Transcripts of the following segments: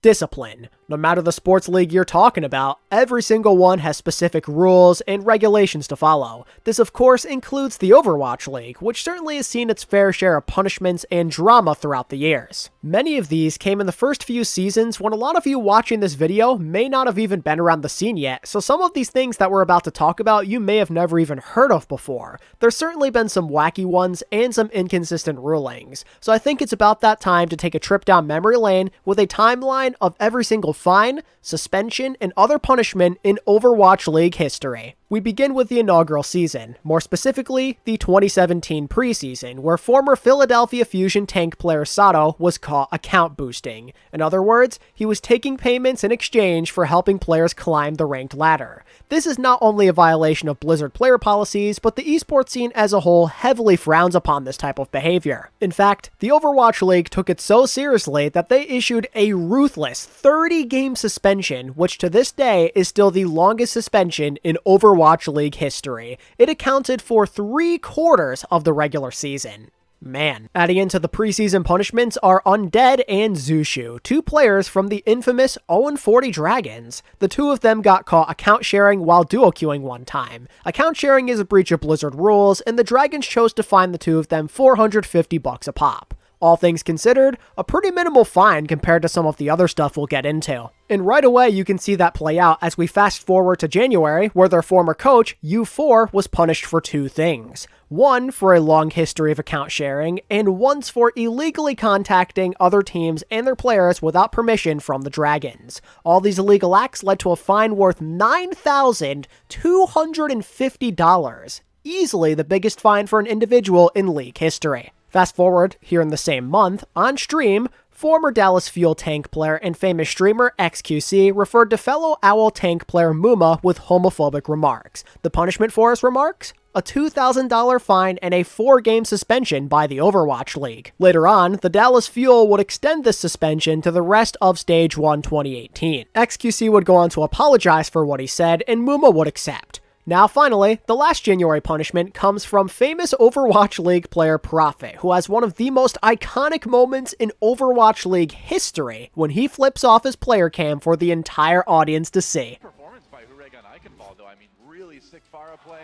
Discipline. No matter the sports league you're talking about, every single one has specific rules and regulations to follow. This of course includes the Overwatch League, which certainly has seen its fair share of punishments and drama throughout the years. Many of these came in the first few seasons when a lot of you watching this video may not have even been around the scene yet, so some of these things that we're about to talk about you may have never even heard of before. There's certainly been some wacky ones and some inconsistent rulings, so I think it's about that time to take a trip down memory lane with a timeline of every single fine, suspension, and other punishment in Overwatch League history. We begin with the inaugural season, more specifically, the 2017 preseason, where former Philadelphia Fusion tank player Sato was caught account boosting. In other words, he was taking payments in exchange for helping players climb the ranked ladder. This is not only a violation of Blizzard player policies, but the esports scene as a whole heavily frowns upon this type of behavior. In fact, the Overwatch League took it so seriously that they issued a ruthless 30-game suspension, which to this day is still the longest suspension in Overwatch League history. It accounted for 3/4 of the regular season. Man. Adding into the preseason punishments are Undead and Zushu, two players from the infamous 0-40 Dragons. The two of them got caught account sharing while duo queuing one time. Account sharing is a breach of Blizzard rules, and the Dragons chose to fine the two of them $450 a pop. All things considered, a pretty minimal fine compared to some of the other stuff we'll get into. And right away you can see that play out as we fast forward to January, where their former coach, U4, was punished for two things. One for a long history of account sharing, and once for illegally contacting other teams and their players without permission from the Dragons. All these illegal acts led to a fine worth $9,250, easily the biggest fine for an individual in league history. Fast forward, here in the same month, on stream, former Dallas Fuel tank player and famous streamer XQC referred to fellow OWL tank player Muma with homophobic remarks. The punishment for his remarks? A $2,000 fine and a 4-game suspension by the Overwatch League. Later on, the Dallas Fuel would extend this suspension to the rest of Stage 1 2018. XQC would go on to apologize for what he said, and Muma would accept. Now finally, the last January punishment comes from famous Overwatch League player Prophet, who has one of the most iconic moments in Overwatch League history when he flips off his player cam for the entire audience to see. Performance by Huragan Eichenwald, though, I mean, really sick fire play.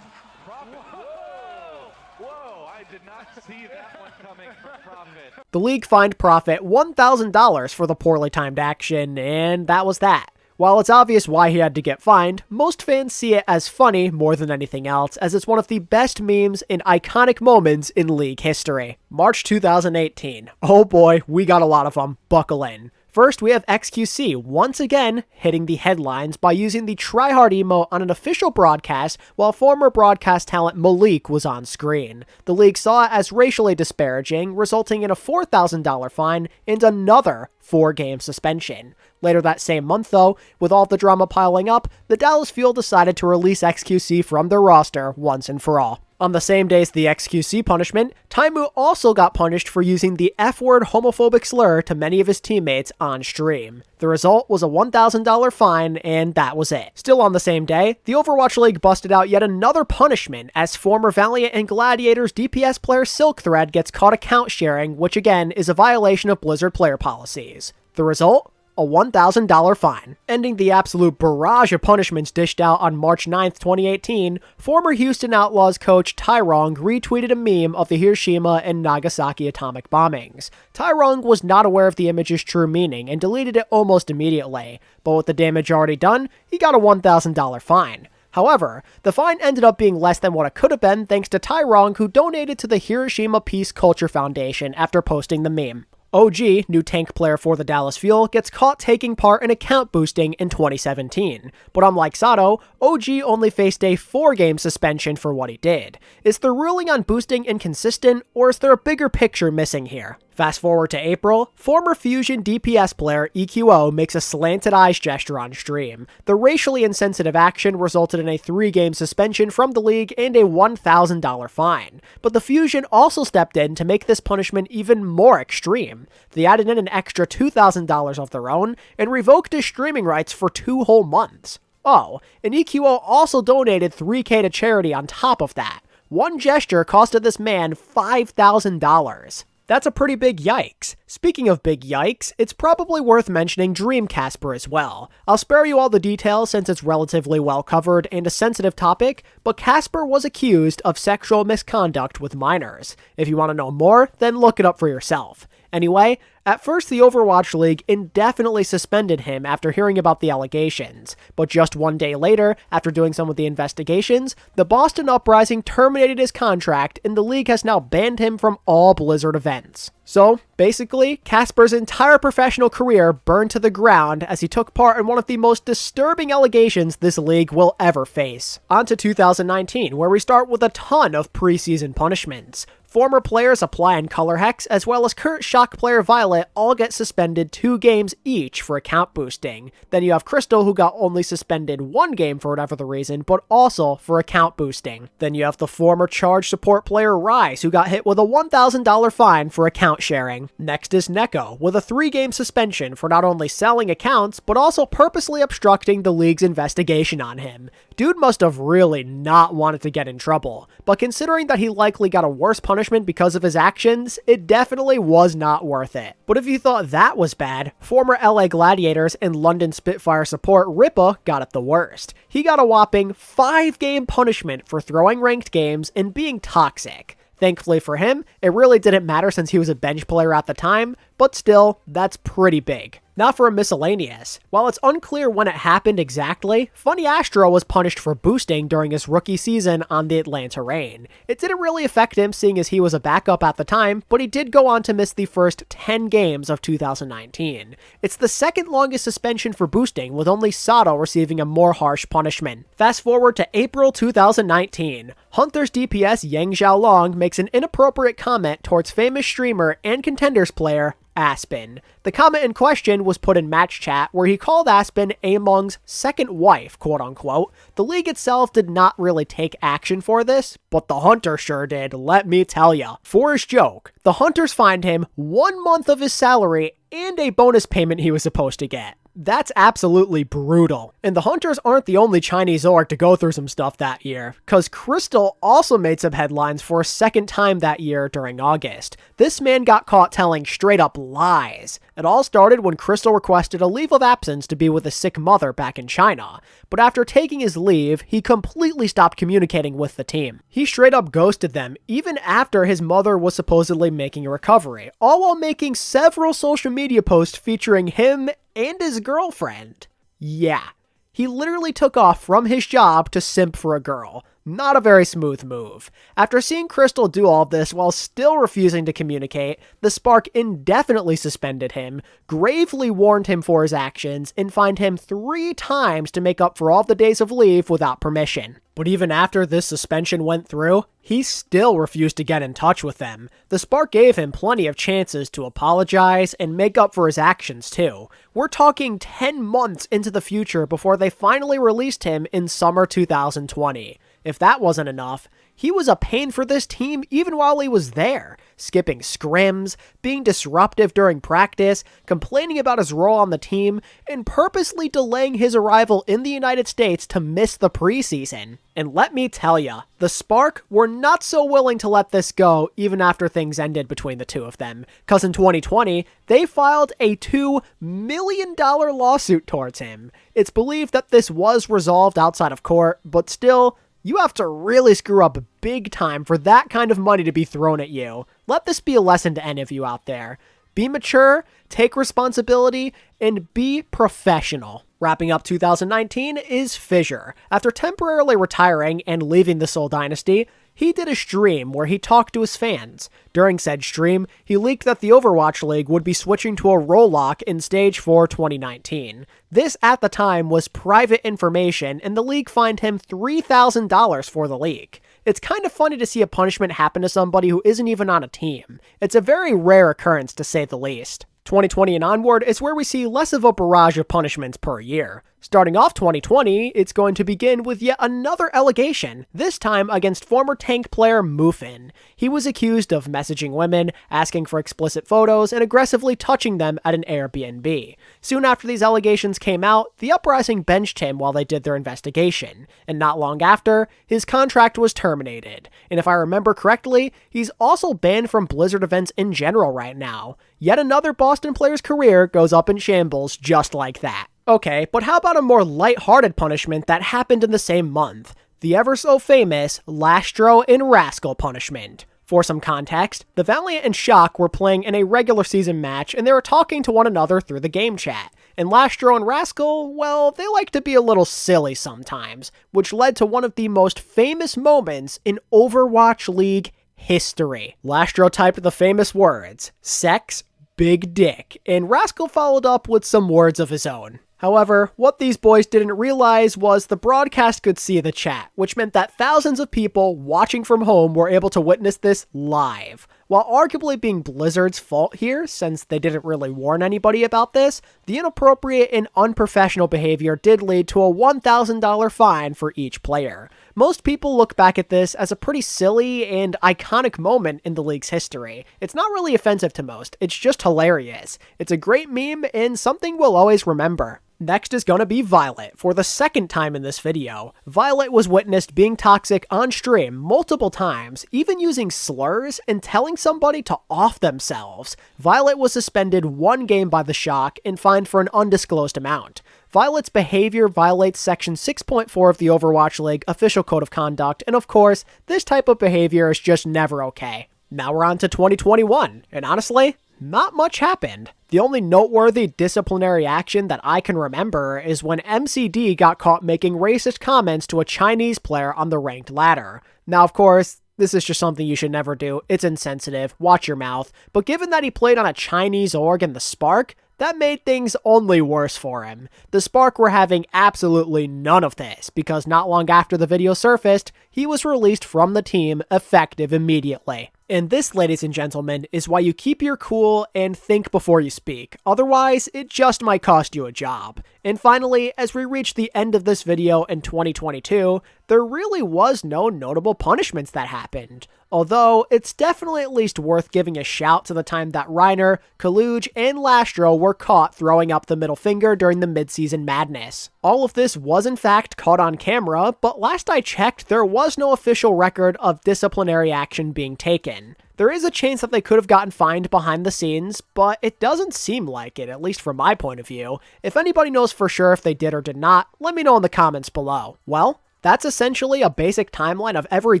Prophet, whoa! Whoa, I did not see that one coming from Prophet. The league fined Prophet $1,000 for the poorly timed action, and that was that. While it's obvious why he had to get fined, most fans see it as funny more than anything else, as it's one of the best memes and iconic moments in league history. March 2018. Oh boy, we got a lot of them. Buckle in. First, we have XQC once again hitting the headlines by using the tryhard emote on an official broadcast while former broadcast talent Malik was on screen. The league saw it as racially disparaging, resulting in a $4,000 fine and another 4-game suspension. Later that same month though, with all the drama piling up, the Dallas Fuel decided to release XQC from their roster once and for all. On the same day as the XQC punishment, Taimu also got punished for using the F-word homophobic slur to many of his teammates on stream. The result was a $1,000 fine, and that was it. Still on the same day, the Overwatch League busted out yet another punishment as former Valiant and Gladiators DPS player Silkthread gets caught account sharing, which again is a violation of Blizzard player policies. The result? A $1,000 fine. Ending the absolute barrage of punishments dished out on March 9th, 2018, former Houston Outlaws coach Tyrong retweeted a meme of the Hiroshima and Nagasaki atomic bombings. Tyrong was not aware of the image's true meaning and deleted it almost immediately, but with the damage already done, he got a $1,000 fine. However, the fine ended up being less than what it could have been thanks to Tyrong, who donated to the Hiroshima Peace Culture Foundation after posting the meme. OG, new tank player for the Dallas Fuel, gets caught taking part in account boosting in 2017. But unlike Sato, OG only faced a 4-game suspension for what he did. Is the ruling on boosting inconsistent, or is there a bigger picture missing here? Fast forward to April, former Fusion DPS player EQO makes a slanted eyes gesture on stream. The racially insensitive action resulted in a 3-game suspension from the league and a $1,000 fine. But the Fusion also stepped in to make this punishment even more extreme. They added in an extra $2,000 of their own and revoked his streaming rights for 2 whole months. Oh, and EQO also donated $3,000 to charity on top of that. One gesture costed this man $5,000. That's a pretty big yikes. Speaking of big yikes, it's probably worth mentioning Dream Casper as well. I'll spare you all the details since it's relatively well covered and a sensitive topic, but Casper was accused of sexual misconduct with minors. If you want to know more, then look it up for yourself. Anyway, at first the Overwatch League indefinitely suspended him after hearing about the allegations, but just one day later, after doing some of the investigations, the Boston Uprising terminated his contract and the league has now banned him from all Blizzard events. So, basically, Casper's entire professional career burned to the ground as he took part in one of the most disturbing allegations this league will ever face. On to 2019, where we start with a ton of preseason punishments. Former players Apply and Color Hex, as well as current Shock player Violet, all get suspended 2 games each for account boosting. Then you have Crystal, who got only suspended 1 game for whatever the reason, but also for account boosting. Then you have the former Charge support player Rise, who got hit with a $1,000 fine for account sharing. Next is Neko, with a 3-game suspension for not only selling accounts, but also purposely obstructing the league's investigation on him. Dude must have really not wanted to get in trouble, but considering that he likely got a worse punishment because of his actions, it definitely was not worth it. But if you thought that was bad, former LA Gladiators and London Spitfire support Rippa got it the worst. He got a whopping 5-game punishment for throwing ranked games and being toxic. Thankfully for him, it really didn't matter since he was a bench player at the time, but still, that's pretty big. Now for a miscellaneous. While it's unclear when it happened exactly, Funny Astro was punished for boosting during his rookie season on the Atlanta Reign. It didn't really affect him seeing as he was a backup at the time, but he did go on to miss the first 10 games of 2019. It's the second longest suspension for boosting, with only Sato receiving a more harsh punishment. Fast forward to April 2019. Hunter's DPS Yang Xiaolong makes an inappropriate comment towards famous streamer and Contenders player Aspen. The comment in question was put in match chat where he called Aspen Among's second wife, quote unquote. The league itself did not really take action for this, but the Hunter sure did, let me tell ya. For his joke, the Hunters fined him 1 month of his salary and a bonus payment he was supposed to get. That's absolutely brutal. And the Hunters aren't the only Chinese org to go through some stuff that year, cause Crystal also made some headlines for a second time that year during August. This man got caught telling straight up lies. It all started when Crystal requested a leave of absence to be with a sick mother back in China, but after taking his leave, he completely stopped communicating with the team. He straight up ghosted them even after his mother was supposedly making a recovery, all while making several social media posts featuring him and his girlfriend. Yeah, he literally took off from his job to simp for a girl. Not a very smooth move. After seeing Crystal do all of this while still refusing to communicate, the Spark indefinitely suspended him, gravely warned him for his actions, and fined him 3 times to make up for all the days of leave without permission. But even after this suspension went through, he still refused to get in touch with them. The Spark gave him plenty of chances to apologize and make up for his actions too. We're talking 10 months into the future before they finally released him in summer 2020. If that wasn't enough, he was a pain for this team even while he was there, skipping scrims, being disruptive during practice, complaining about his role on the team, and purposely delaying his arrival in the United States to miss the preseason. And let me tell ya, the Spark were not so willing to let this go even after things ended between the two of them, cause in 2020, they filed a $2 million lawsuit towards him. It's believed that this was resolved outside of court, but still, you have to really screw up big time for that kind of money to be thrown at you. Let this be a lesson to any of you out there. Be mature, take responsibility, and be professional. Wrapping up 2019 is Fissure. After temporarily retiring and leaving the Seoul Dynasty, he did a stream where he talked to his fans. During said stream, he leaked that the Overwatch League would be switching to a role lock in Stage 4 2019. This, at the time, was private information, and the league fined him $3,000 for the leak. It's kind of funny to see a punishment happen to somebody who isn't even on a team. It's a very rare occurrence, to say the least. 2020 and onward is where we see less of a barrage of punishments per year. Starting off 2020, it's going to begin with yet another allegation, this time against former Tank player Muffin. He was accused of messaging women, asking for explicit photos, and aggressively touching them at an Airbnb. Soon after these allegations came out, the Uprising benched him while they did their investigation, and not long after, his contract was terminated. And if I remember correctly, he's also banned from Blizzard events in general right now. Yet another Boston player's career goes up in shambles just like that. Okay, but how about a more light-hearted punishment that happened in the same month? The ever-so-famous Lastro and Rascal punishment. For some context, the Valiant and Shock were playing in a regular season match and they were talking to one another through the game chat. And Lastro and Rascal, well, they like to be a little silly sometimes, which led to one of the most famous moments in Overwatch League history. Lastro typed the famous words, "Sex, big dick," and Rascal followed up with some words of his own. However, what these boys didn't realize was the broadcast could see the chat, which meant that thousands of people watching from home were able to witness this live. While arguably being Blizzard's fault here, since they didn't really warn anybody about this, the inappropriate and unprofessional behavior did lead to a $1,000 fine for each player. Most people look back at this as a pretty silly and iconic moment in the league's history. It's not really offensive to most, it's just hilarious. It's a great meme and something we'll always remember. Next is gonna be Violet. For the second time in this video, Violet was witnessed being toxic on stream multiple times, even using slurs and telling somebody to off themselves. Violet was suspended 1 game by the Shock and fined for an undisclosed amount. Violet's behavior violates Section 6.4 of the Overwatch League Official Code of Conduct, and of course, this type of behavior is just never okay. Now we're on to 2021, and honestly, not much happened. The only noteworthy disciplinary action that I can remember is when MCD got caught making racist comments to a Chinese player on the ranked ladder. Now, of course, this is just something you should never do. It's insensitive. Watch your mouth. But given that he played on a Chinese org in the Spark, that made things only worse for him. The Spark were having absolutely none of this, because not long after the video surfaced, he was released from the team effective immediately. And this, ladies and gentlemen, is why you keep your cool and think before you speak. Otherwise, it just might cost you a job. And finally, as we reach the end of this video in 2022, there really was no notable punishments that happened. Although, it's definitely at least worth giving a shout to the time that Reiner, Kaluge, and Lastro were caught throwing up the middle finger during the mid-season madness. All of this was in fact caught on camera, but last I checked, there was no official record of disciplinary action being taken. There is a chance that they could have gotten fined behind the scenes, but it doesn't seem like it, at least from my point of view. If anybody knows for sure if they did or did not, let me know in the comments below. Well, that's essentially a basic timeline of every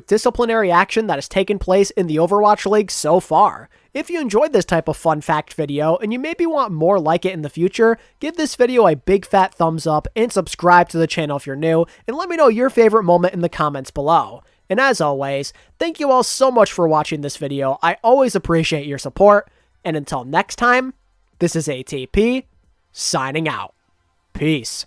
disciplinary action that has taken place in the Overwatch League so far. If you enjoyed this type of fun fact video, and you maybe want more like it in the future, give this video a big fat thumbs up and subscribe to the channel if you're new, and let me know your favorite moment in the comments below. And as always, thank you all so much for watching this video. I always appreciate your support, and until next time, this is ATP, signing out. Peace.